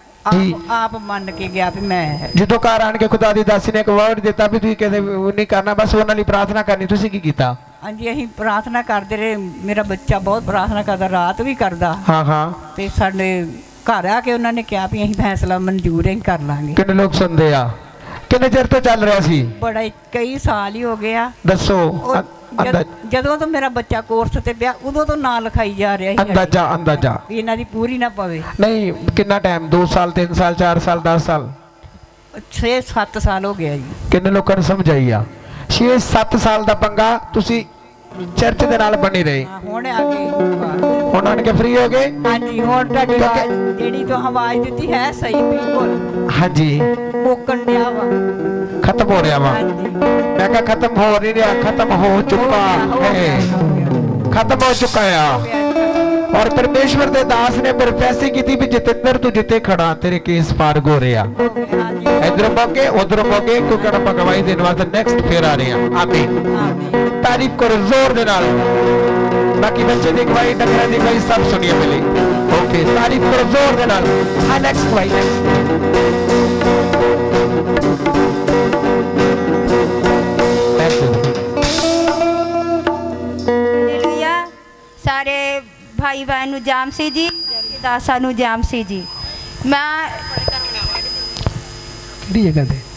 Speaker 5: ਆਪ ਮੰਨ ਕੇ ਗਿਆ ਵੀ ਮੈਂ।
Speaker 3: ਜਦੋਂ ਘਰ ਆਣ ਕੇ ਖੁਦਾ ਦੀ ਦਾਸੀ ਨੇ ਇੱਕ ਵਰਡ ਦਿੱਤਾ ਵੀ ਤੁਸੀਂ ਕਹਿੰਦੇ ਨਹੀਂ ਕਰਨਾ, ਬਸ ਉਹਨਾਂ ਲਈ ਪ੍ਰਾਰਥਨਾ ਕਰਨੀ, ਤੁਸੀਂ ਕੀ ਕੀਤਾ?
Speaker 5: ਹਾਂਜੀ, ਅਸੀਂ ਪ੍ਰਾਰਥਨਾ ਕਰਦੇ ਰਹੇ। ਮੇਰਾ ਬੱਚਾ ਬਹੁਤ ਪ੍ਰਾਰਥਨਾ ਕਰਦਾ, ਰਾਤ ਵੀ ਕਰਦਾ।
Speaker 3: ਹਾਂ ਹਾਂ।
Speaker 5: ਤੇ ਸਾਡੇ ਘਰ ਆ ਕੇ ਉਹਨਾਂ ਨੇ ਕਿਹਾ ਵੀ ਅਸੀਂ ਫੈਸਲਾ ਮਨਜ਼ੂਰ ਹੀ ਕਰ ਲਾਂਗੇ।
Speaker 3: ਕਿੰਨੇ ਲੋਕ ਸੁਣਦੇ ਆ? ਕਿੰਨੇ ਚਿਰ ਤੋਂ ਚੱਲ ਰਿਹਾ ਸੀ?
Speaker 5: ਬੜਾ ਕਈ ਸਾਲ ਹੀ ਹੋ ਗਏ ਆ।
Speaker 3: ਦੱਸੋ।
Speaker 5: ਜਦੋਂ ਤੋਂ ਮੇਰਾ ਬੱਚਾ ਕੋਰਸ ਤੇ ਪਿਆ ਉਦੋਂ ਤੋਂ ਨਾਂ ਲਿਖਾਈ ਜਾ ਰਿਹਾ ਸੀ।
Speaker 3: ਅੰਦਾਜ਼ਾ
Speaker 5: ਵੀ ਇਹਨਾਂ ਦੀ ਪੂਰੀ ਨਾ ਪਵੇ।
Speaker 3: ਨਹੀਂ, ਕਿੰਨਾ ਟਾਈਮ? 2 ਸਾਲ 3 ਸਾਲ 4 ਸਾਲ 10 ਸਾਲ?
Speaker 5: 6-7 ਸਾਲ ਹੋ ਗਿਆ ਜੀ।
Speaker 3: ਕਿੰਨੇ ਲੋਕਾਂ ਨੂੰ ਸਮਝ ਆਈ ਆ? 6-7 ਸਾਲ ਦਾ ਪੰਗਾ ਤੁਸੀਂ ਚਰਚ ਦੇ ਨਾਲ ਬਣੇ ਰਹੇ।
Speaker 5: ਹੁਣ ਆ ਗਏ,
Speaker 3: ਹੁਣ ਆਣ ਕੇ ਫ੍ਰੀ ਹੋ ਗਏ।
Speaker 5: ਹਾਂਜੀ, ਹੁਣ ਤੁਹਾਡੀ ਜਿਹੜੀ ਤੋਂ ਆਵਾਜ਼ ਦਿੱਤੀ ਹੈ ਸਹੀ ਬਿਲਕੁਲ।
Speaker 3: ਹਾਂਜੀ।
Speaker 5: ਮੁੱਕਣ ਡਿਆ ਵਾ,
Speaker 3: ਖਤਮ ਹੋ ਰਿਹਾ ਵਾ। ਮੈਂ ਕਿਹਾ ਖਤਮ ਹੋ ਨਹੀਂ ਰਿਹਾ, ਖਤਮ ਹੋ ਚੁੱਕਾ ਹੈ, ਖਤਮ ਹੋ ਚੁੱਕਾ ਆ। और परमेश्वर दे दास ने प्रोफेसी की थी भी जितेंद्र तू जिते खड़ा तेरे केस पार हो रहे हैं। इधर मौके उधर मौके क्योंकि हम गवाही देने वास्ते नेक्स्ट फिर आ रहे हैं। आमीन। तारीफ करो जोर दे नाल। बाकी बच्चे दी गवाही, डंगरा दी गवाही सब सुनिए मिली। ओके, तारीफ करो जोर दे नाल। हां, नेक्स्ट गवाही
Speaker 2: हालेलुया। सारे भाई बहन ਨੂੰ ਜਾਮਸੀ ਜੀ, ਦਾਸਾਂ ਨੂੰ ਜਾਮਸੀ ਜੀ।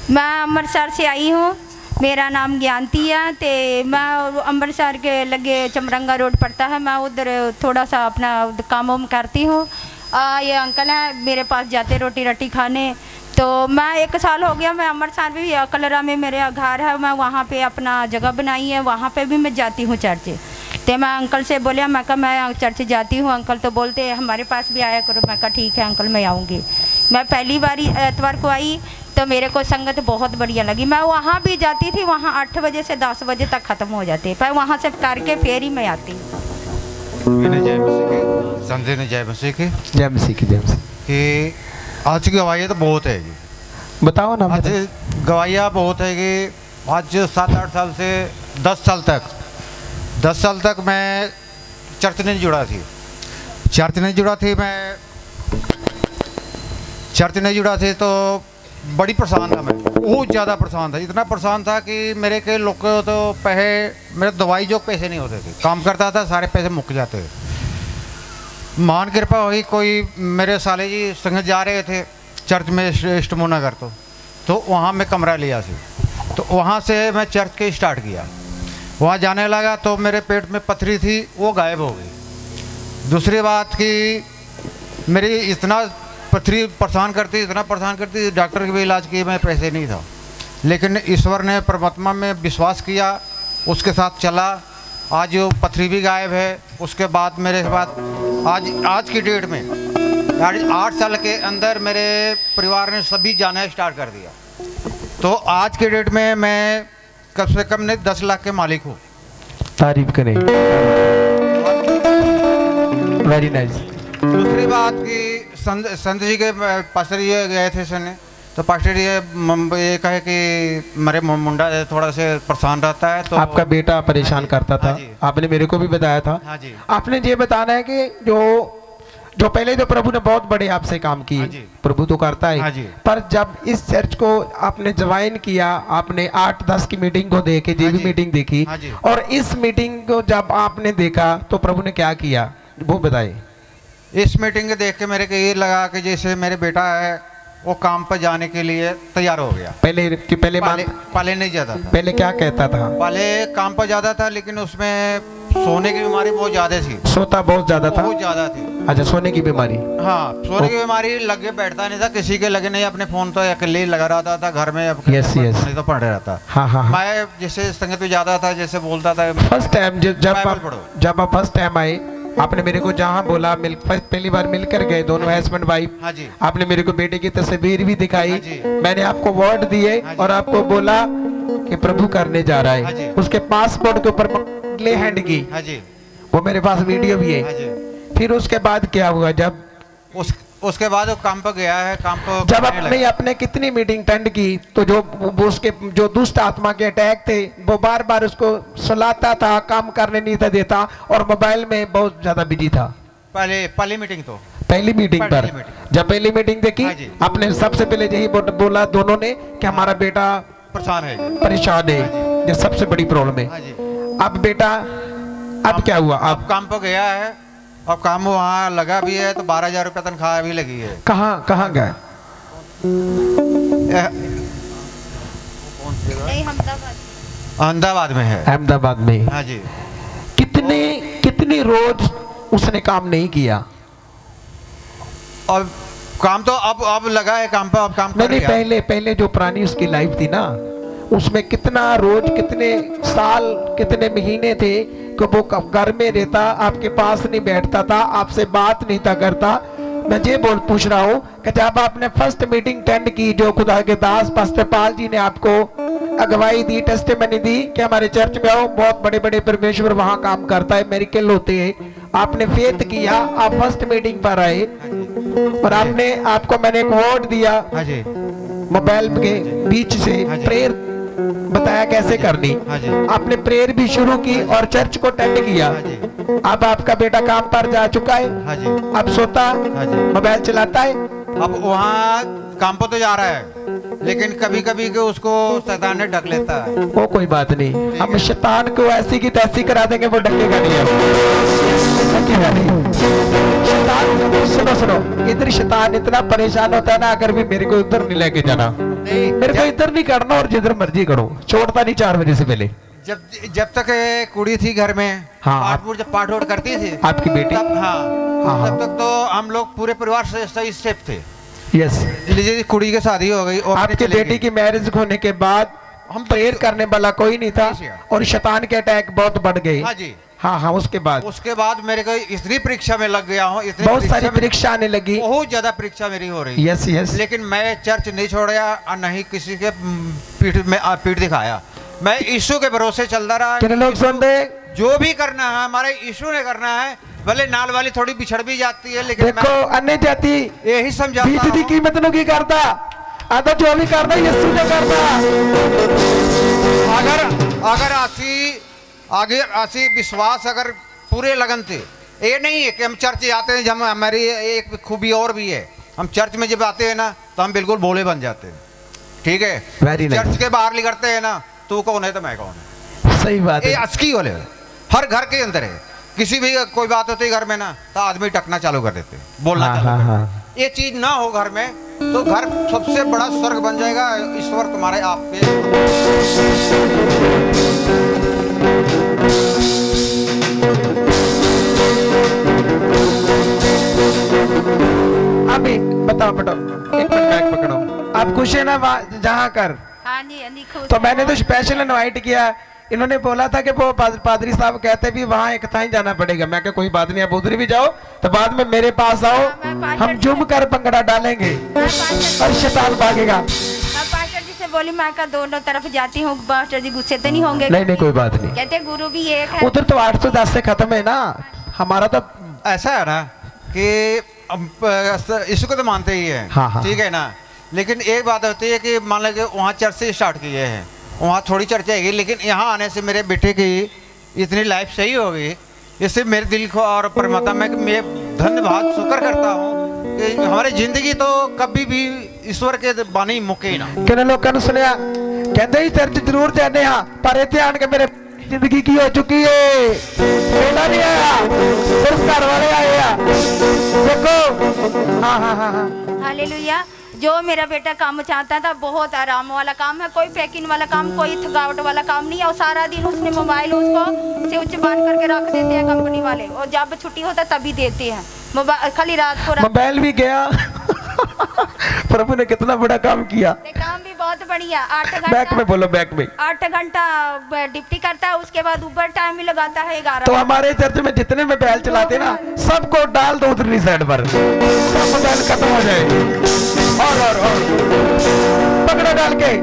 Speaker 2: मैं अमृतसर से आई हूँ। मेरा नाम ज्ञानती है। तो मैं अमृतसर के लगे चमरंगा रोड पड़ता है, मैं उधर थोड़ा सा अपना काम वाम करती हूँ। ये अंकल है मेरे पास जाते रोटी रटी खाने। तो मैं 1 साल हो गया, मैं अमृतसर भी कलरा में मेरे घर है, मैं वहाँ पे अपना जगह बनाई है, वहाँ पे भी मैं जाती हूँ चर्च। तो मैं अंकल से बोलिया, मैं कहा मैं चर्च जाती हूँ। अंकल तो बोलते हमारे पास भी आया करो। मैं कहा ठीक है अंकल, मैं आऊँगी। मैं पहली बार एतवार को आई तो मेरे को संगत बहुत बढ़िया लगी। मैं वहाँ भी जाती थी, वहाँ 8 बजे से 10 बजे तक ख़त्म हो जाते, पर वहाँ से करके फिर ही मैं आती।
Speaker 6: जय मसीह की आज की गवाही तो बहुत है जी।
Speaker 3: बताओ ना।
Speaker 6: आज गवाहियाँ बहुत है कि आज 7-8 साल से 10 साल तक मैं चर्च नहीं जुड़ा थी। चर्च नहीं जुड़ा थी तो बड़ी परेशान था मैं, बहुत ज़्यादा परेशान था। इतना परेशान था कि मेरे के लोग तो पैसे, मेरे दवाई जो पैसे नहीं होते थे, काम करता था सारे पैसे मुक जाते थे। महान कृपा हुई, कोई मेरे साले जी संग जा रहे थे चर्च में इष्टमोनगर, तो वहाँ मैं कमरा लिया सी। तो वहाँ से मैं चर्च के स्टार्ट किया। वहाँ जाने लगा तो मेरे पेट में पथरी थी, वो गायब हो गई। दूसरी बात कि मेरी इतना पथरी इतना परेशान करती, डॉक्टर के भी इलाज किए, मैं पैसे नहीं था। लेकिन ईश्वर ने परमात्मा में विश्वास किया, उसके साथ चला। आज वो पथरी भी गायब है। उसके बाद मेरे बाद आज की डेट में 8 साल के अंदर मेरे परिवार ने सभी जाना स्टार्ट कर दिया। तो आज के डेट में मैं कम से कम नहीं 10 लाख के मालिक हूँ।
Speaker 3: तारीफ करें, वेरी नाइस।
Speaker 6: दूसरी बात कि संत जी के पास्टर जी गए थे सुनने, तो पास्टर जी ये कहे कि मेरे मुंडा थोड़ा से परेशान रहता है। तो
Speaker 3: आपका बेटा परेशान करता था, आपने मेरे को भी बताया था।
Speaker 6: हाँ जी।
Speaker 3: आपने ये बताना है कि जो पहले तो प्रभु ने बहुत बड़े आपसे काम किए, प्रभु तो करता है।
Speaker 6: हाँ जी।
Speaker 3: पर जब इस चर्च को आपने ज्वाइन किया, आपने 8-10 की मीटिंग को देखे, जेबी मीटिंग देखी,
Speaker 6: हाँ जी।
Speaker 3: और इस मीटिंग को जब आपने देखा तो प्रभु ने क्या किया वो बताइए।
Speaker 6: इस मीटिंग को देख के मेरे को ये लगा कि जैसे मेरे बेटा है वो काम पर जाने के लिए तैयार हो गया।
Speaker 3: पहले
Speaker 6: नहीं जाता था।
Speaker 3: पहले क्या कहता था?
Speaker 6: पहले काम पर जाता था, लेकिन उसमें सोने की बीमारी बहुत ज्यादा थी।
Speaker 3: सोता बहुत ज्यादा था?
Speaker 6: बहुत ज्यादा थी।
Speaker 3: अच्छा, सोने की बीमारी।
Speaker 6: हाँ, सोने की बीमारी, लगे बैठता नहीं था, किसी के लगे नहीं, अपने फोन तो अकेले ही लगा रहता था घर में।
Speaker 3: यस।
Speaker 6: नहीं तो पढ़ रहा था।
Speaker 3: हाँ।
Speaker 6: मैं जैसे संगत में ज्यादा था, जैसे बोलता था।
Speaker 3: फर्स्ट टाइम जब आप फर्स्ट टाइम आए, आपने मेरे को जहाँ बोला पहली बार मिलकर गए दोनों हस्बैंड वाइफ।
Speaker 6: हाँ जी।
Speaker 3: आपने मेरे को बेटे की तस्वीर भी दिखाई।
Speaker 6: हाँ जी।
Speaker 3: मैंने आपको वर्ड दिए और आपको बोला कि प्रभु करने जा रहा
Speaker 6: हाँ
Speaker 3: है। उसके पासपोर्ट के ऊपर ले हैंड की।
Speaker 6: हाँ जी।
Speaker 3: वो मेरे पास वीडियो भी है।
Speaker 6: हाँ जी।
Speaker 3: फिर उसके बाद क्या हुआ? जब
Speaker 6: उसके बाद वो काम पर गया है, काम पर
Speaker 3: जब आपने कितनी मीटिंग अटेंड की, तो उसके जो दुष्ट आत्मा के अटैक थे वो बार बार उसको सुलाता था, काम करने नहीं था देता, और मोबाइल में बहुत ज्यादा बिजी था।
Speaker 6: पहली मीटिंग तो
Speaker 3: पहली मीटिंग पर जब पहली मीटिंग देखी, आपने सबसे पहले यही बोला दोनों ने कि हमारा बेटा परेशान है, ये सबसे बड़ी प्रॉब्लम है। अब बेटा अब क्या हुआ?
Speaker 6: अब काम पर गया है, अब काम वहाँ लगा भी है, तो 12,000 रुपये तनख्वाह भी लगी है।
Speaker 3: कहाँ गए?
Speaker 6: अहमदाबाद में है।
Speaker 3: अहमदाबाद में?
Speaker 6: हाँ जी।
Speaker 3: कितने रोज उसने काम नहीं किया?
Speaker 6: और काम तो अब लगा है काम पर, अब काम
Speaker 3: नहीं, पहले जो पुरानी उसकी लाइफ थी ना, उसमें कितना रोज, कितने साल, कितने महीने थे कि वो घर में रहता, आपके पास नहीं बैठता था, आपसे बात नहीं था करता। मैं ये पूछ रहा हूँ कि जब आपने फर्स्ट मीटिंग अटेंड की, जो खुदा के दास पास्टर पाल जी ने आपको अगवाई दी, टेस्टिमनी दी कि हमारे चर्च में आओ, बहुत बड़े बड़े परमेश्वर वहाँ काम करता है, मिरेकल होते हैं, आपने फेथ किया, आप फर्स्ट मीटिंग पर आए, और आपको मैंने एक वर्ड दिया मोबाइल के बीच से, प्रेयर बताया कैसे करनी। आपने प्रेयर भी शुरू की और चर्च को अटेंड किया। अब आपका बेटा काम पर जा चुका है, अब सोता, मोबाइल चलाता है।
Speaker 6: अब वहाँ काम पर तो जा रहा है, लेकिन कभी कभी के उसको शैतान ने ढक लेता है।
Speaker 3: वो कोई बात नहीं, हम शैतान को ऐसी की तैसी करा देंगे, वो ढकेगा नहीं। सुनो, इधर शैतान इतना परेशान होता है ना, अगर भी मेरे को इधर नहीं लेके जाना, मेरे को इधर नहीं करना, और जिधर मर्जी करो, छोड़ता नहीं 4 बजे से पहले।
Speaker 6: जब तक कुड़ी थी घर में, जब पाठ वोट करती थी
Speaker 3: आपकी बेटी,
Speaker 6: तब तक तो हम लोग पूरे परिवार से सही सेफ थे।
Speaker 3: यस।
Speaker 6: लीजिए, कुड़ी की शादी हो गई, और
Speaker 3: आपकी बेटी की मैरिज होने के बाद हम प्रेयर करने वाला कोई नहीं था, और शैतान के अटैक बहुत बढ़ गए।
Speaker 6: हाँ जी।
Speaker 3: हाँ, उसके बाद
Speaker 6: मेरे को इतनी परीक्षा में लग गया हूँ,
Speaker 3: बहुत सारी परीक्षा आने लगी,
Speaker 6: बहुत ज्यादा परीक्षा मेरी हो रही।
Speaker 3: यस। लेकिन
Speaker 6: मैं चर्च नहीं छोड़ा और नहीं किसी के पीठ दिखाया, मैं यीशु के भरोसे चलता रहा।
Speaker 3: कितने लोग सुन रहे? जो
Speaker 6: भी करना है हमारे यीशु ने करना है, भले नाल वाली थोड़ी बिछड़ भी जाती है, लेकिन
Speaker 3: देखो अन्य जाति
Speaker 6: यही समझाता
Speaker 3: की कीमत नहीं करता, आधा जो भी करना यीशु ने करता।
Speaker 6: अगर आसी विश्वास अगर पूरे लगन थे, ये नहीं है कि हम चर्च आते हैं, जब हमारी एक खूबी और भी है, हम चर्च में जब आते हैं ना तो हम बिल्कुल भोले बन जाते हैं। ठीक है, चर्च के बाहर निकलते हैं ना, तू कौन है तो मैं कौन है।
Speaker 3: सही बात है,
Speaker 6: अस्की वाले हर घर के अंदर है। किसी भी कोई बात होती है घर में ना, तो आदमी टकना चालू कर देते, बोलना चालू कर देते। ये चीज ना हो घर में, तो घर सबसे बड़ा स्वर्ग बन जाएगा। ईश्वर तुम्हारे आपके
Speaker 3: अभी बताओ, एक मिनट बैग पकड़ो। आप खुश है ना जहाँ कर?
Speaker 2: हाँ जी, हाँ जी, खुश
Speaker 3: तो
Speaker 2: है।
Speaker 3: मैंने तो स्पेशल इनवाइट किया। इन्होंने बोला था कि वो पादरी साहब कहते भी वहाँ एक था ही जाना पड़ेगा। मैं क्या कोई बात नहीं, आप उधर भी जाओ तो बाद में मेरे पास आओ, हम जुम कर भंगड़ा डालेंगे और शैतान भागेगा।
Speaker 2: पास्टर जी से बोली मैं का दोनों तरफ जाती हूँ, पास्टर जी गुस्से तो नहीं होंगे?
Speaker 3: नहीं नहीं कोई बात नहीं,
Speaker 2: कहते गुरु भी एक है।
Speaker 3: उधर तो 810 से खत्म है ना, हमारा तो
Speaker 6: ऐसा है ना कि इसको तो मानते ही है।
Speaker 3: हाँ, हाँ।
Speaker 6: ठीक है ना, लेकिन एक बात होती है कि मान लीजिए वहाँ चर्च से स्टार्ट किए हैं, वहाँ थोड़ी चर्चा है, लेकिन यहाँ आने से मेरे बेटे की इतनी लाइफ सही हो गई, इससे मेरे दिल को और परमात्मा में मैं धन्यवाद शुक्र करता हूँ कि हमारी जिंदगी तो कभी भी ईश्वर के बानी मुके ही ना।
Speaker 3: किन्ने लोगों ने सुनिया कहते ही चर्च जरूर जाने हाँ, पर इतने आन के मेरे जिंदगी की हो चुकी है, बेटा नहीं आया, सिर्फ घर वाले आए हैं। देखो हाँ हाँ हाँ हाँ,
Speaker 2: हालेलुया। जो मेरा बेटा काम चाहता था, बहुत आराम वाला काम है, कोई पैकिंग वाला काम, कोई थकावट वाला काम नहीं है। और सारा दिन उसने मोबाइल उसको स्विच बांध करके रख देते हैं कंपनी वाले, और जब छुट्टी होता तभी देते हैं मोबाइल, खाली रात को
Speaker 3: मोबाइल भी गया। प्रभु ने कितना बड़ा काम किया।
Speaker 2: काम भी बहुत बढ़िया। 8
Speaker 3: बैक में
Speaker 2: घंटा
Speaker 3: बोलो, बैक में
Speaker 2: 8 घंटा ड्यूटी करता है, उसके बाद ऊपर टाइम भी लगाता है 11।
Speaker 3: तो हमारे चर्च में जितने मोबाइल चलाते ना, सबको डाल दो उधरली साइड पर, सब मोबाइल खत्म हो जाए। और पकड़ो डाल के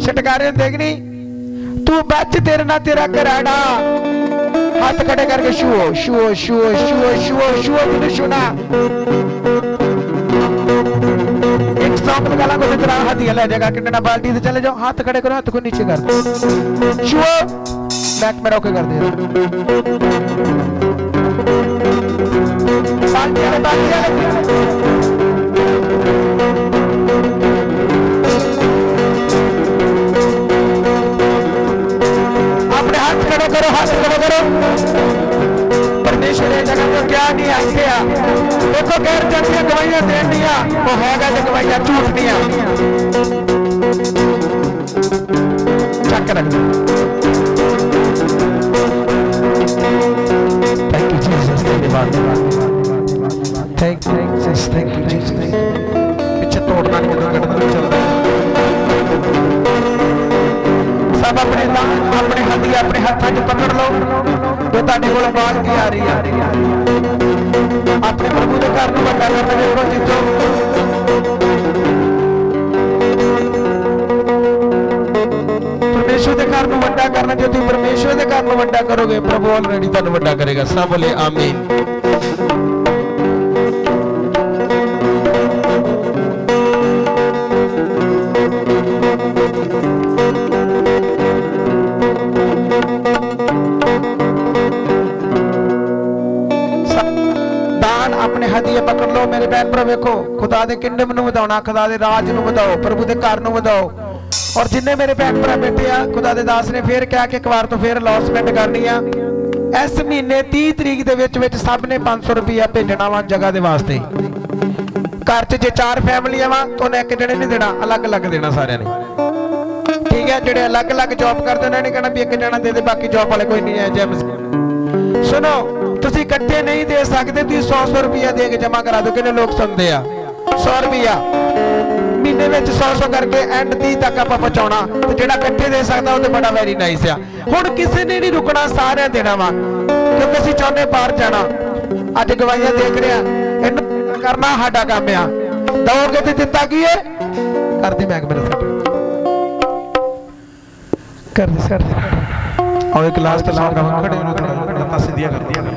Speaker 3: छटकारे देखनी तू बच, तेरे ना तेरा कराना। हाथ खड़े करके छुओ छुओ छुओ छुओ छुओ छुओ, तूने सुना? एक सॉन्ग लगा को तेरा हाथ ही ले जाएगा कि ना, बाल्टी से चले जाओ, हाथ खड़े करो, हाथ को नीचे कर दो, छुओ, बैक में रोके कर दे। बाल्टी वाले करो, हाथ खड़े करो। परमेश्वर जगह को क्या नहीं आख्या, देखो गैर जंदियां गवाइयां देन दिया, वो हैगा जो गवाइयां झूठ दिया। चक रख दो। थैंक यू जीसस, धन्यवाद, थैंक यू जीसस। पीछे तोड़ना नहीं, कटना चलता। सब अपने हाथी अपने हाथों च पकड़ लो, जो तुहाडे कोल बाल की आ रही है। अपने प्रभु के घर में वड्डा करना देखो जीतो। परमेश्वर के घर में वड्डा करना, जो तुम परमेश्वर के घर में वड्डा करोगे प्रभु ऑलरेडी तुहानू वड्डा करेगा। सब बोले आमीन। अपने हदिये पकड़ लो मेरे बहन भरा, वेखो खुदा दे किंगडम नूं वधाउणा, खुदा दे राज नूं वधाओ, प्रभु दे घर नूं वधाओ। और जिन्ने मेरे बहन भरा बैठे आ, खुदा दे दास ने फिर कहा कि एक बार तो फिर अनाउंसमेंट करनी आ। इस महीने 30 तरीक दे विच सब ने 500 रुपया भेजना वा जगह दे वास्ते। घर च जे 4 फैमिलियां वा तो उन्हें एक जने नहीं देना, अलग अलग देना सारिਆਂ ने, ठीक है। जेडे अलग अलग जॉब करते उन्होंने नहीं कहना भी एक जना दे दे बाकी जॉब वाले कोई नहीं है। जय सुनो, तुसी इकट्ठे नहीं दे सकते, तुसी 100 रुपया दे के जमा करा दो। कितने लोग सुनते आ 100 रुपया महीने में 100 करके एंड 30 तक आप पहुंचाना, तो जेड़ा इकट्ठे दे सकता वो तो बड़ा वेरी नाइस आ। हुण किसी ने नहीं रुकना, सारे देना वा, क्योंकि असीं चाहुंदे बाहर जाना। अज गवाइयां देख रहे हैं, इन्हां करना साडा काम आ। दोगे तो दिता की है कर दे, मैं मेरे कर दे और एक लास्ट खड़े सीधिया कर दिया।